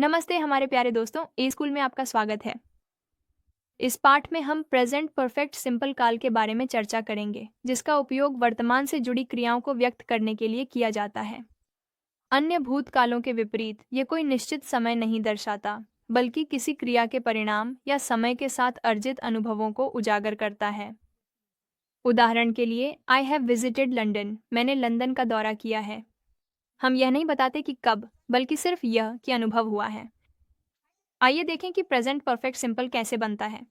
नमस्ते हमारे प्यारे दोस्तों, ए स्कूल में आपका स्वागत है। इस पाठ में हम प्रेजेंट परफेक्ट सिंपल काल के बारे में चर्चा करेंगे, जिसका उपयोग वर्तमान से जुड़ी क्रियाओं को व्यक्त करने के लिए किया जाता है। अन्य भूतकालों के विपरीत ये कोई निश्चित समय नहीं दर्शाता, बल्कि किसी क्रिया के परिणाम या समय के साथ अर्जित अनुभवों को उजागर करता है। उदाहरण के लिए, आई हैव विजिटेड लंदन, मैंने लंदन का दौरा किया है। हम यह नहीं बताते कि कब, बल्कि सिर्फ यह कि अनुभव हुआ है। आइए देखें कि प्रेजेंट परफेक्ट सिंपल कैसे बनता है।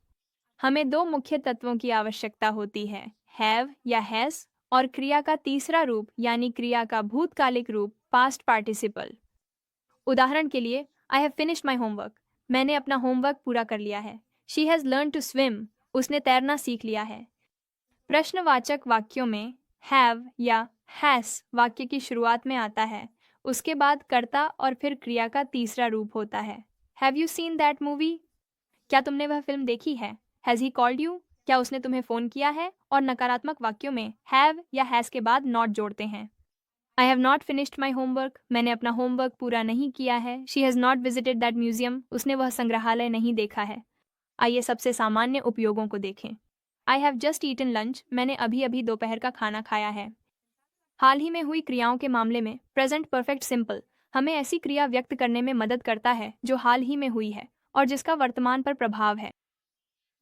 हमें दो मुख्य तत्वों की आवश्यकता होती है, हैव या हैज, और क्रिया का तीसरा रूप यानी क्रिया का भूतकालिक रूप पास्ट पार्टिसिपल। उदाहरण के लिए, I have finished my homework, मैंने अपना होमवर्क पूरा कर लिया है। She has learn to swim, उसने तैरना सीख लिया है। प्रश्नवाचक वाक्यों में हैव या हैस वाक्य की शुरुआत में आता है, उसके बाद कर्ता और फिर क्रिया का तीसरा रूप होता है। Have you seen that movie, क्या तुमने वह फिल्म देखी है। हैज़ ही कॉल्ड यू, क्या उसने तुम्हें फ़ोन किया है। और नकारात्मक वाक्यों में हैव या हैज़ के बाद नॉट जोड़ते हैं। I have not finished my homework, मैंने अपना होमवर्क पूरा नहीं किया है। She has not visited that museum, उसने वह संग्रहालय नहीं देखा है। आइए सबसे सामान्य उपयोगों को देखें। I have just eaten lunch, मैंने अभी अभी दोपहर का खाना खाया है। हाल ही में हुई क्रियाओं के मामले में प्रेजेंट परफेक्ट सिंपल हमें ऐसी क्रिया व्यक्त करने में मदद करता है जो हाल ही में हुई है और जिसका वर्तमान पर प्रभाव है।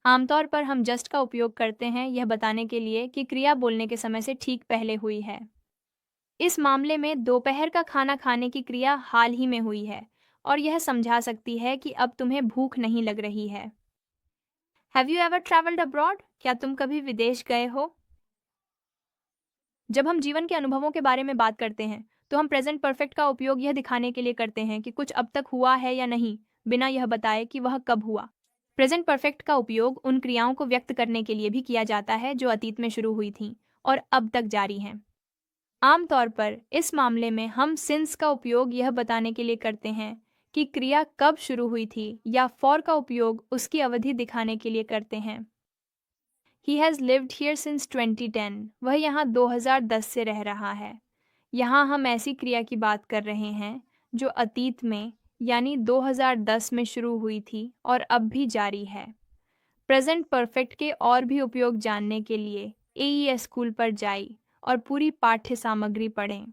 आमतौर पर हम जस्ट का उपयोग करते हैं यह बताने के लिए कि क्रिया बोलने के समय से ठीक पहले हुई है। इस मामले में दोपहर का खाना खाने की क्रिया हाल ही में हुई है और यह समझा सकती है कि अब तुम्हें भूख नहीं लग रही है। Have you ever travelled abroad, क्या तुम कभी विदेश गए हो। जब हम जीवन के अनुभवों के बारे में बात करते हैं तो हम प्रेजेंट परफेक्ट का उपयोग यह दिखाने के लिए करते हैं कि कुछ अब तक हुआ है या नहीं, बिना यह बताए कि वह कब हुआ। प्रेजेंट परफेक्ट का उपयोग उन क्रियाओं को व्यक्त करने के लिए भी किया जाता है जो अतीत में शुरू हुई थीं और अब तक जारी हैं। आमतौर पर इस मामले में हम सिंस का उपयोग यह बताने के लिए करते हैं कि क्रिया कब शुरू हुई थी, या फॉर का उपयोग उसकी अवधि दिखाने के लिए करते हैं। He has lived here since 2010, वह यहाँ 2010 से रह रहा है। यहाँ हम ऐसी क्रिया की बात कर रहे हैं जो अतीत में यानी 2010 में शुरू हुई थी और अब भी जारी है। प्रेजेंट परफेक्ट के और भी उपयोग जानने के लिए एईएस स्कूल पर जाइए और पूरी पाठ्य सामग्री पढ़ें।